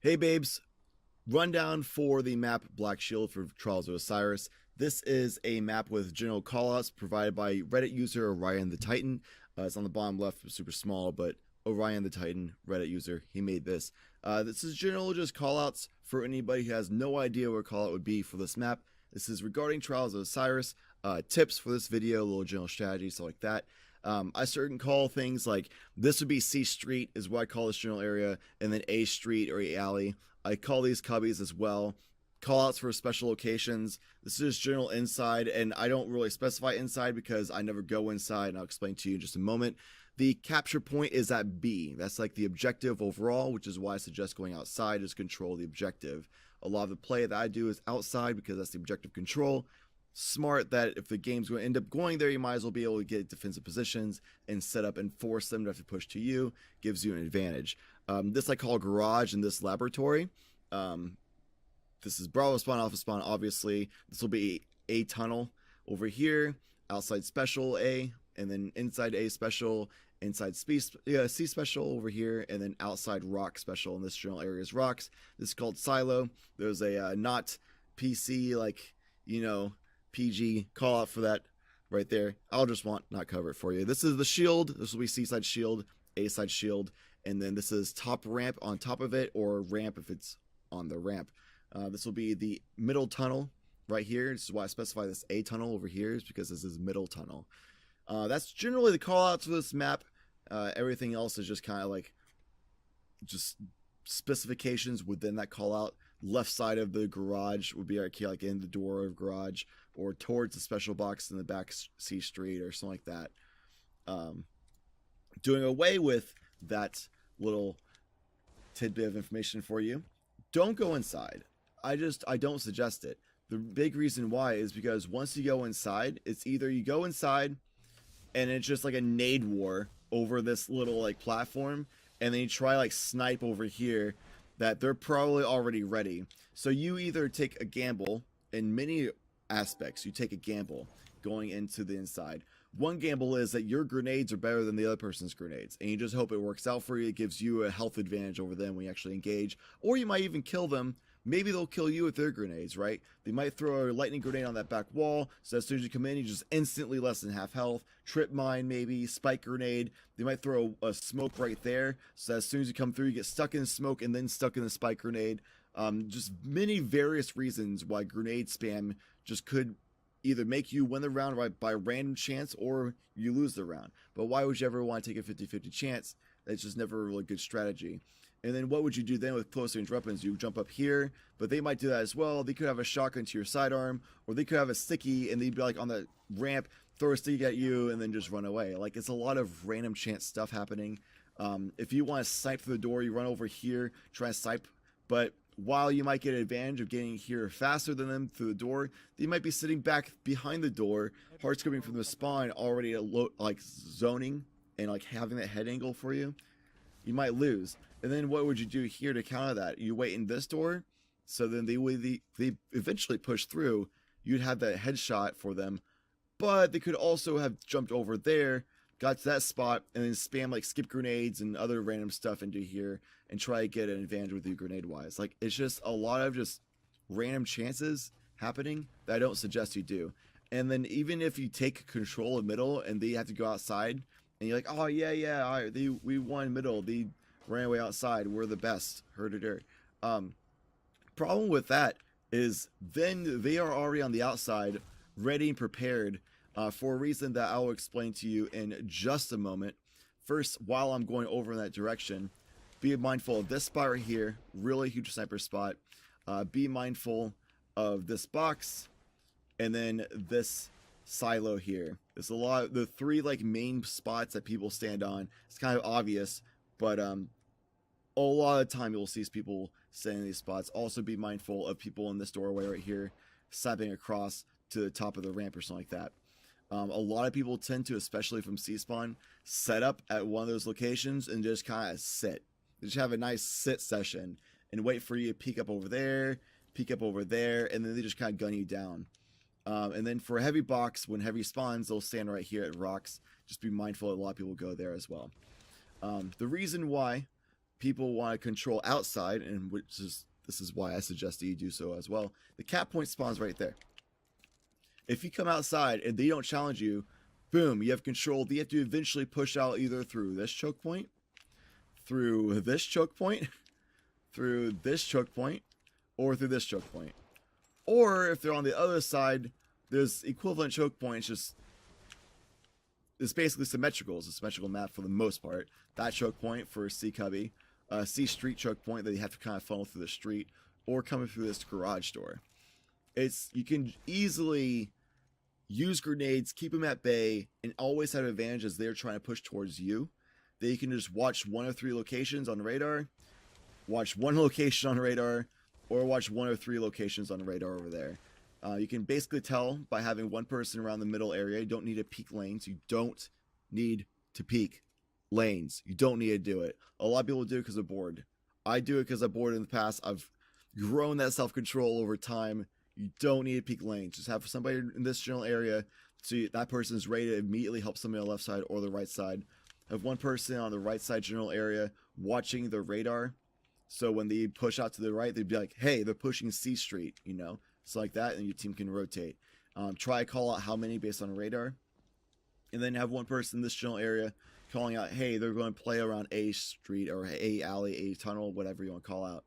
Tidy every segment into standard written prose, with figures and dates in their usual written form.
Hey babes, rundown for the map Black Shield for Trials of Osiris. This is a map with general callouts provided by Reddit user Orion the Titan. It's on the bottom left, super small, but Orion the Titan, Reddit user, he made this. This is general just callouts for anybody who has no idea what a callout would be for this map. This is regarding Trials of Osiris, tips for this video, a little general strategy, stuff like that. I certain call things like this would be C Street is what I call this general area, and then A Street or A Alley. I call these cubbies as well. Callouts for special locations. This is general inside, and I don't really specify inside because I never go inside, and I'll explain to you in just a moment. The capture point is at B. That's like the objective overall, which is why I suggest going outside is control the objective. A lot of the play that I do is outside because that's the objective control. Smart that if the game's going to end up going there, you might as well be able to get defensive positions and set up and force them to have to push to you. Gives you an advantage. This I call garage in this laboratory. This is Bravo spawn, Alpha spawn, obviously. This will be A tunnel over here, outside special A, and then inside A special, inside C special over here, and then outside rock special. In this general area is rocks. This is called silo. There's a not PC, like, PG call out for that right there. I'll just not cover it for you. This is the shield. This will be C side shield, A side shield, and then this is top ramp on top of it, or ramp if it's on the ramp. This will be the middle tunnel right here. This is why I specify this A tunnel over here, is because this is middle tunnel. That's generally the call outs for this map. Everything else is just kind of like just specifications within that call out. Left side of the garage would be like in the door of garage, or towards the special box in the back C Street or something like that. Doing away with that little tidbit of information for you. Don't go inside. I don't suggest it. The big reason why is because once you go inside, it's either you go inside and it's just like a nade war over this little like platform, and then you try like snipe over here that they're probably already ready. So you either take a gamble. In many aspects, you take a gamble going into the inside. One gamble is that your grenades are better than the other person's grenades, and you just hope it works out for you. It gives you a health advantage over them when you actually engage, or you might even kill them. Maybe they'll kill you with their grenades, right? They might throw a lightning grenade on that back wall, so as soon as you come in, you just instantly less than half health. Trip mine, maybe. Spike grenade. They might throw a smoke right there, so as soon as you come through, you get stuck in the smoke and then stuck in the spike grenade. Just many various reasons why grenade spam just could either make you win the round by random chance, or you lose the round. But why would you ever want to take a 50-50 chance? That's just never a really good strategy. And then what would you do then with close range weapons? You jump up here, but they might do that as well. They could have a shotgun to your sidearm, or they could have a sticky, and they'd be like on the ramp, throw a sticky at you, and then just run away. Like, it's a lot of random chance stuff happening. If you want to snipe through the door, you run over here, try to snipe. But while you might get an advantage of getting here faster than them through the door, they might be sitting back behind the door, hard scoping from the spawn, already like zoning and like having that head angle for you. You might lose. And then what would you do here to counter that? You wait in this door, so then they eventually push through. You'd have that headshot for them, but they could also have jumped over there, got to that spot, and then spam like skip grenades and other random stuff into here and try to get an advantage with you grenade wise. Like, it's just a lot of just random chances happening that I don't suggest you do. And then even if you take control of middle and they have to go outside, and you're like, oh yeah, we won middle, they ran away outside, we're the best, heard it. Problem with that is then they are already on the outside, ready and prepared for a reason that I'll explain to you in just a moment. First, while I'm going over in that direction, be mindful of this spot right here, really huge sniper spot. Be mindful of this box, and then this silo here. There's a lot of the three like main spots that people stand on. It's kind of obvious, but a lot of the time you'll see people standing in these spots. Also be mindful of people in this doorway right here, stepping across to the top of the ramp or something like that. A lot of people tend to, especially from C-Spawn, set up at one of those locations and just kind of sit. They just have a nice sit session and wait for you to peek up over there, and then they just kind of gun you down. And then for a heavy box, when heavy spawns, they'll stand right here at rocks. Just be mindful that a lot of people go there as well. The reason why people want to control outside, and this is why I suggest that you do so as well. The cap point spawns right there. If you come outside and they don't challenge you, boom, you have control. They have to eventually push out either through this choke point, through this choke point, through this choke point, or through this choke point. Or if they're on the other side, there's equivalent choke points. It's basically symmetrical. It's a symmetrical map for the most part. That choke point for C cubby, C street choke point that you have to kind of funnel through the street, or coming through this garage door. You can easily use grenades, keep them at bay, and always have an advantage as they're trying to push towards you. That you can just watch 1 or 3 locations on radar, watch 1 location on radar, or watch 1 or 3 locations on radar over there. You can basically tell by having 1 person around the middle area. You don't need to peek lanes. You don't need to peek lanes. You don't need to do it. A lot of people do it because they're bored. I do it because I'm bored in the past. I've grown that self-control over time. You don't need to peek lanes. Just have somebody in this general area so that person is ready to immediately help somebody on the left side or the right side. Have 1 person on the right side general area watching the radar. So when they push out to the right, they'd be like, hey, they're pushing C Street, you know? So like that, and your team can rotate. Try to call out how many based on radar. And then have 1 person in this general area calling out, hey, they're going to play around A Street or A Alley, A Tunnel, whatever you want to call out.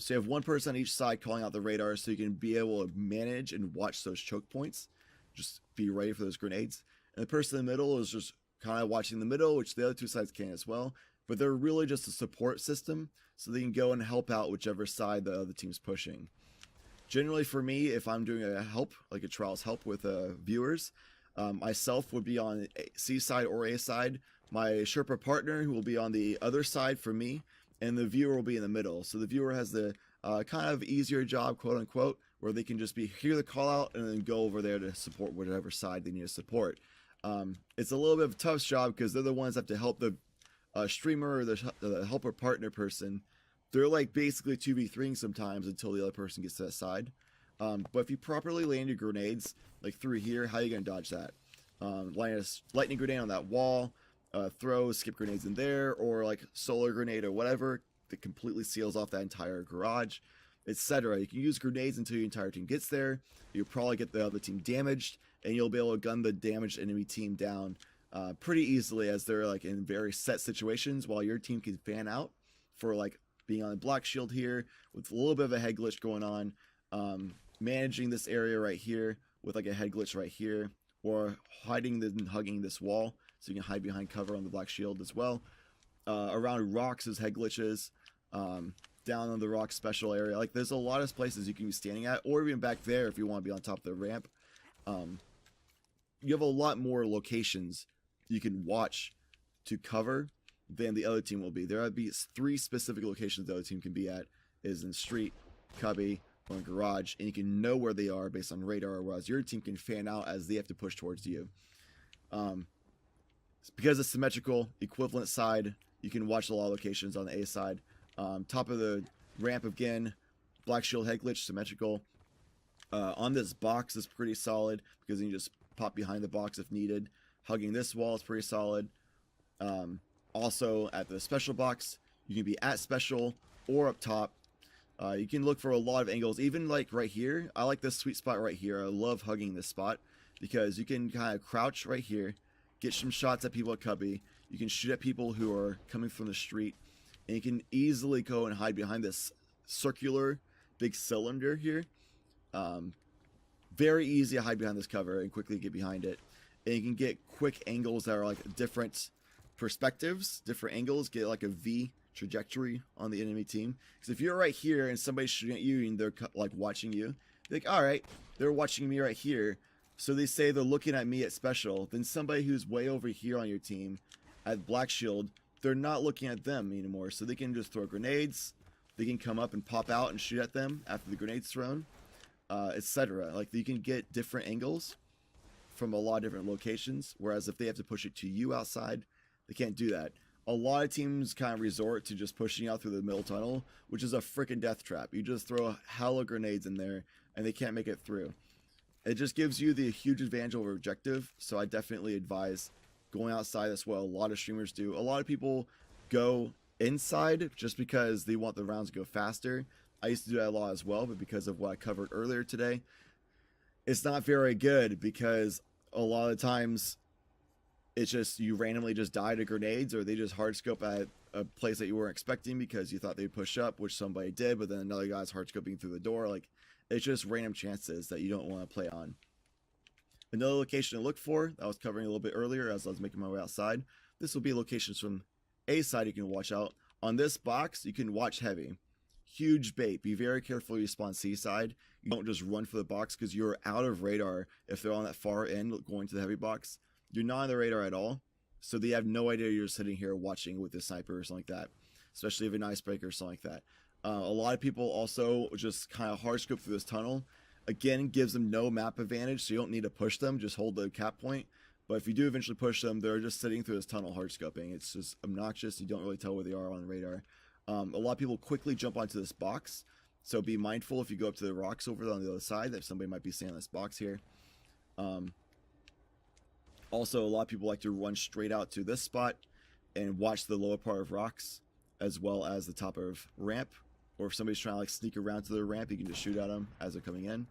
So you have 1 person on each side calling out the radar so you can be able to manage and watch those choke points. Just be ready for those grenades. And the person in the middle is just kind of watching the middle, which the other 2 sides can as well. But they're really just a support system so they can go and help out whichever side the other team's pushing. Generally for me, if I'm doing a help, like a trials help with viewers, myself would be on C side or A side. My Sherpa partner who will be on the other side for me, and the viewer will be in the middle. So the viewer has the kind of easier job, quote unquote, where they can just hear the call out and then go over there to support whatever side they need to support. It's a little bit of a tough job because they're the ones that have to help the streamer or the helper partner person. They're like basically 2v3ing sometimes until the other person gets to that side. But if you properly land your grenades, like through here, how are you going to dodge that? Land a lightning grenade on that wall, throw skip grenades in there, or like solar grenade or whatever that completely seals off that entire garage, etc. You can use grenades until your entire team gets there. You'll probably get the other team damaged, and you'll be able to gun the damaged enemy team down pretty easily as they're like in very set situations, while your team can fan out for like being on the block shield here with a little bit of a head glitch going on, managing this area right here with like a head glitch right here, or hiding and hugging this wall so you can hide behind cover on the black shield as well. Around rocks is head glitches, down on the rock special area. Like there's a lot of places you can be standing at, or even back there if you want to be on top of the ramp. You have a lot more locations you can watch to cover than the other team will be. There will be 3 specific locations the other team can be at, is in street, cubby, or in garage, and you can know where they are based on radar, whereas your team can fan out as they have to push towards you. Because it's symmetrical, equivalent side, you can watch a lot of locations on the A side. Top of the ramp again, black shield head glitch, symmetrical. On this box is pretty solid because you can just pop behind the box if needed. Hugging this wall is pretty solid. Also at the special box, you can be at special or up top. You can look for a lot of angles, even like right here. I like this sweet spot right here. I love hugging this spot because you can kind of crouch right here, get some shots at people at cubby. You can shoot at people who are coming from the street, and you can easily go and hide behind this circular big cylinder here. Very easy to hide behind this cover and quickly get behind it. And you can get quick angles that are like different perspectives, different angles, get like a V trajectory on the enemy team. Because if you're right here and somebody's shooting at you and they're like watching you, they're like, all right, they're watching me right here. So they say they're looking at me at special. Then somebody who's way over here on your team at black shield, they're not looking at them anymore. So they can just throw grenades. They can come up and pop out and shoot at them after the grenade's thrown, etc. Like you can get different angles from a lot of different locations. Whereas if they have to push it to you outside, they can't do that. A lot of teams kind of resort to just pushing out through the middle tunnel, which is a freaking death trap. You just throw a hell of grenades in there and they can't make it through. It just gives you the huge advantage over objective. So I definitely advise going outside as well. A lot of streamers do. A lot of people go inside just because they want the rounds to go faster. I used to do that a lot as well, but because of what I covered earlier today, it's not very good because a lot of times it's just you randomly just die to grenades, or they just hard scope at a place that you weren't expecting because you thought they'd push up, which somebody did, but then another guy's hard scoping through the door. Like, it's just random chances that you don't want to play on. Another location to look for that I was covering a little bit earlier as I was making my way outside. This will be locations from A side you can watch out. On this box, you can watch heavy. Huge bait. Be very careful you spawn C side. You don't just run for the box because you're out of radar if they're on that far end going to the heavy box. You're not on the radar at all, so they have no idea you're sitting here watching with a sniper or something like that, especially if an icebreaker or something like that. A lot of people also just kind of hard scope through this tunnel. Again, gives them no map advantage, so you don't need to push them, just hold the cap point. But if you do eventually push them, they're just sitting through this tunnel hard scoping. It's just obnoxious. You don't really tell where they are on the radar. A lot of people quickly jump onto this box, so be mindful if you go up to the rocks over on the other side that somebody might be staying on this box here. Also, a lot of people like to run straight out to this spot and watch the lower part of rocks as well as the top of ramp. Or if somebody's trying to like sneak around to the ramp, you can just shoot at them as they're coming in.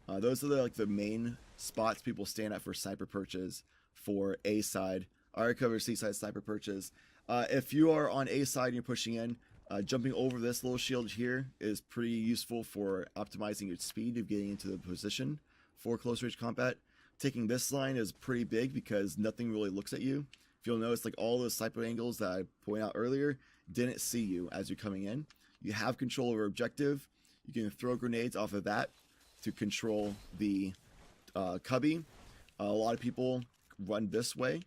Those are the main spots people stand at for sniper perches for A side. I already covered C side sniper perches. If you are on A side and you're pushing in, jumping over this little shield here is pretty useful for optimizing your speed of getting into the position for close range combat. Taking this line is pretty big because nothing really looks at you. If you'll notice, like all those sniper angles that I pointed out earlier didn't see you as you're coming in. You have control over objective. You can throw grenades off of that to control the cubby. A lot of people run this way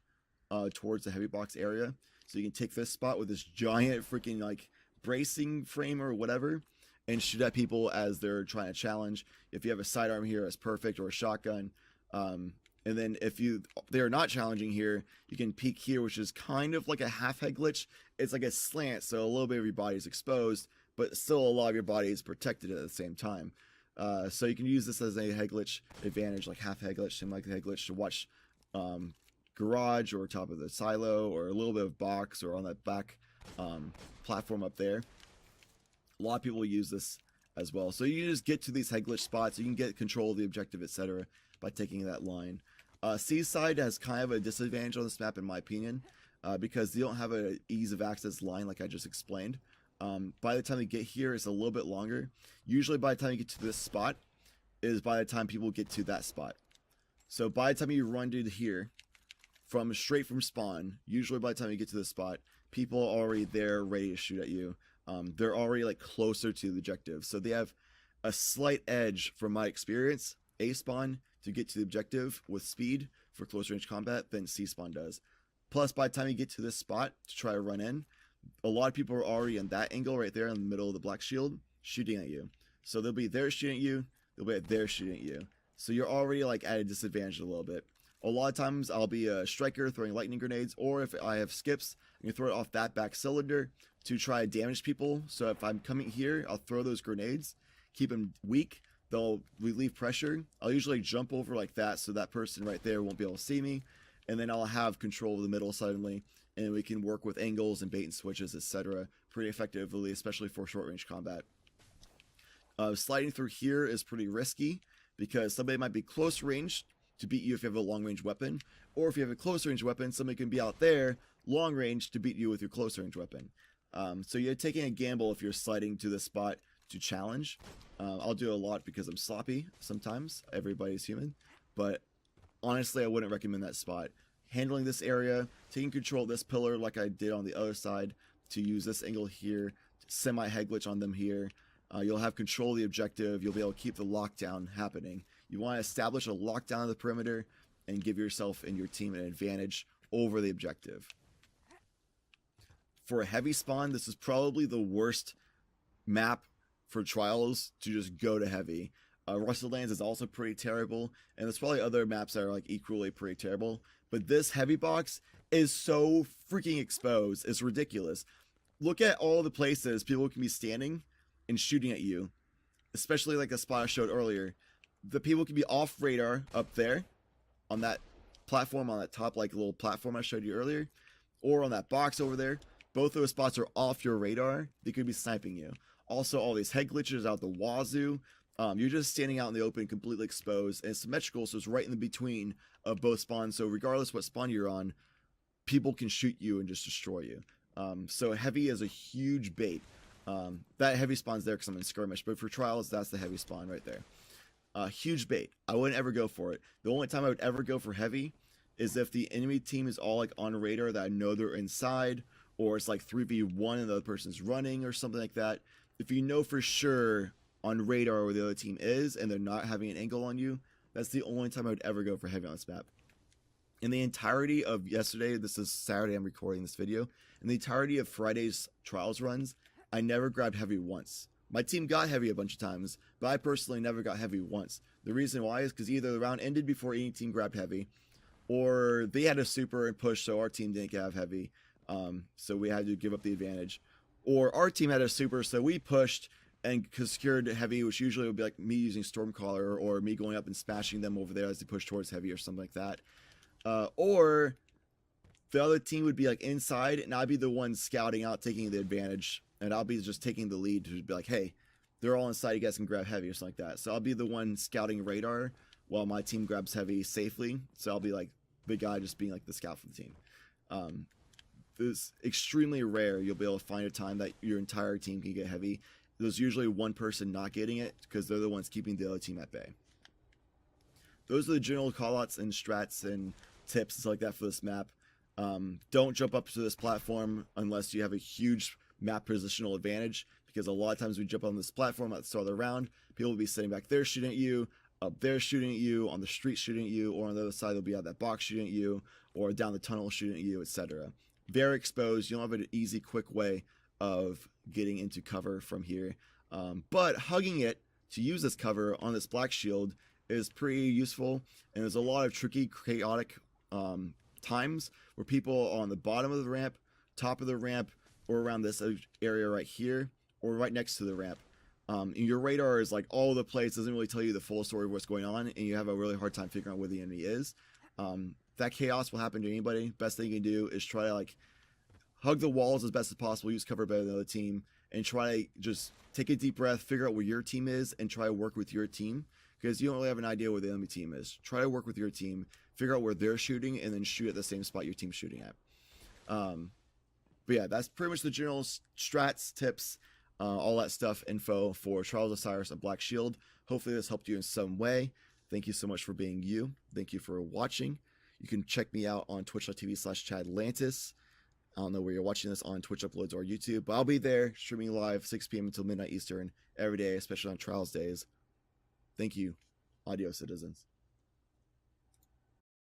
towards the heavy box area. So you can take this spot with this giant freaking like bracing frame or whatever and shoot at people as they're trying to challenge. If you have a sidearm here, that's perfect, or a shotgun. And then if they're not challenging here, you can peek here, which is kind of like a half head glitch. It's like a slant, so a little bit of your body is exposed, but still a lot of your body is protected at the same time. So you can use this as a head glitch advantage, like half head glitch, like the head glitch to watch garage or top of the silo or a little bit of box or on that back platform up there. A lot of people use this as well. So you just get to these head glitch spots, you can get control of the objective, etc. by taking that line. C side has kind of a disadvantage on this map in my opinion, because you don't have an ease of access line like I just explained. By the time you get here, it's a little bit longer. Usually by the time you get to this spot is by the time people get to that spot. So by the time you run to here, straight from spawn, usually by the time you get to this spot, people are already there ready to shoot at you. They're already like closer to the objective. So they have a slight edge from my experience, A spawn, to get to the objective with speed for close range combat than C spawn does. Plus, by the time you get to this spot to try to run in, a lot of people are already in that angle right there in the middle of the black shield shooting at you. So they'll be there shooting at you, they'll be there shooting at you. So you're already like at a disadvantage a little bit. A lot of times I'll be a striker throwing lightning grenades, or if I have skips, I can throw it off that back cylinder to try to damage people. So if I'm coming here, I'll throw those grenades, keep them weak. They'll relieve pressure. I'll usually jump over like that so that person right there won't be able to see me. And then I'll have control of the middle suddenly, and we can work with angles and bait and switches, etc. pretty effectively, especially for short range combat. Sliding through here is pretty risky because somebody might be close range to beat you if you have a long range weapon, or if you have a close range weapon, somebody can be out there long range to beat you with your close range weapon. So you're taking a gamble if you're sliding to this spot to challenge. I'll do a lot because I'm sloppy sometimes. Everybody's human. But honestly, I wouldn't recommend that spot. Handling this area, taking control of this pillar like I did on the other side to use this angle here, semi-head glitch on them here. You'll have control of the objective. You'll be able to keep the lockdown happening. You want to establish a lockdown of the perimeter and give yourself and your team an advantage over the objective. For a heavy spawn, this is probably the worst map for trials to just go to heavy. Rusted Lands is also pretty terrible, and there's probably other maps that are like equally pretty terrible, but this heavy box is so freaking exposed. It's ridiculous. Look at all the places people can be standing and shooting at you, especially like the spot I showed earlier. The people can be off radar up there on that platform, on that top like little platform I showed you earlier, or on that box over there. both those spots are off your radar, they could be sniping you. Also, all these head glitches out the wazoo. You're just standing out in the open, completely exposed, and it's symmetrical, so it's right in the between of both spawns. So regardless what spawn you're on, people can shoot you and just destroy you. So heavy is a huge bait. That heavy spawn's there because I'm in skirmish, but for trials, that's the heavy spawn right there. Huge bait. I wouldn't ever go for it. The only time I would ever go for heavy is if the enemy team is all like on radar that I know they're inside, or it's like 3v1 and the other person's running or something like that. If you know for sure on radar where the other team is and they're not having an angle on you, that's the only time I would ever go for heavy on this map. In the entirety of yesterday, this is Saturday I'm recording this video, in the entirety of Friday's trials runs, I never grabbed heavy once. My team got heavy a bunch of times, but I personally never got heavy once. The reason why is because either the round ended before any team grabbed heavy, or they had a super and push, so our team didn't have heavy, so we had to give up the advantage. Or our team had a super, so we pushed and secured heavy, which usually would be like me using Stormcaller or me going up and smashing them over there as they push towards heavy or something like that. Or the other team would be like inside, and I'd be the one scouting out, taking the advantage, and I'll be just taking the lead to be like, hey, they're all inside, you guys can grab heavy or something like that. So I'll be the one scouting radar while my team grabs heavy safely. So I'll be like the guy just being like the scout for the team. It's extremely rare you'll be able to find a time that your entire team can get heavy. There's usually one person not getting it because they're the ones keeping the other team at bay. Those are the general callouts and strats and tips and stuff like that for this map. Don't jump up to this platform unless you have a huge map positional advantage, because a lot of times we jump on this platform at the start of the round, people will be sitting back there shooting at you, up there shooting at you, on the street shooting at you, or on the other side they'll be out that box shooting at you, or down the tunnel shooting at you, etc. Very exposed. You don't have an easy, quick way of getting into cover from here. But hugging it to use this cover on this black shield is pretty useful, and there's a lot of tricky, chaotic times where people are on the bottom of the ramp, top of the ramp, or around this area right here, or right next to the ramp. And your radar is like all over the place, doesn't really tell you the full story of what's going on, and you have a really hard time figuring out where the enemy is. That chaos will happen to anybody. Best thing you can do is try to like hug the walls as best as possible, use cover better than the other team, and try to just take a deep breath, figure out where your team is, and try to work with your team, because you don't really have an idea where the enemy team is. Try to work with your team, figure out where they're shooting, and then shoot at the same spot your team's shooting at. But yeah, that's pretty much the general strats, tips, all that stuff, info for Trials of Osiris and Black Shield. Hopefully this helped you in some way. Thank you so much for being you. Thank you for watching. You can check me out on twitch.tv/Chadlantis. I don't know where you're watching this, on Twitch Uploads or YouTube, but I'll be there streaming live 6 p.m. until midnight Eastern every day, especially on Trials days. Thank you. Adios, citizens.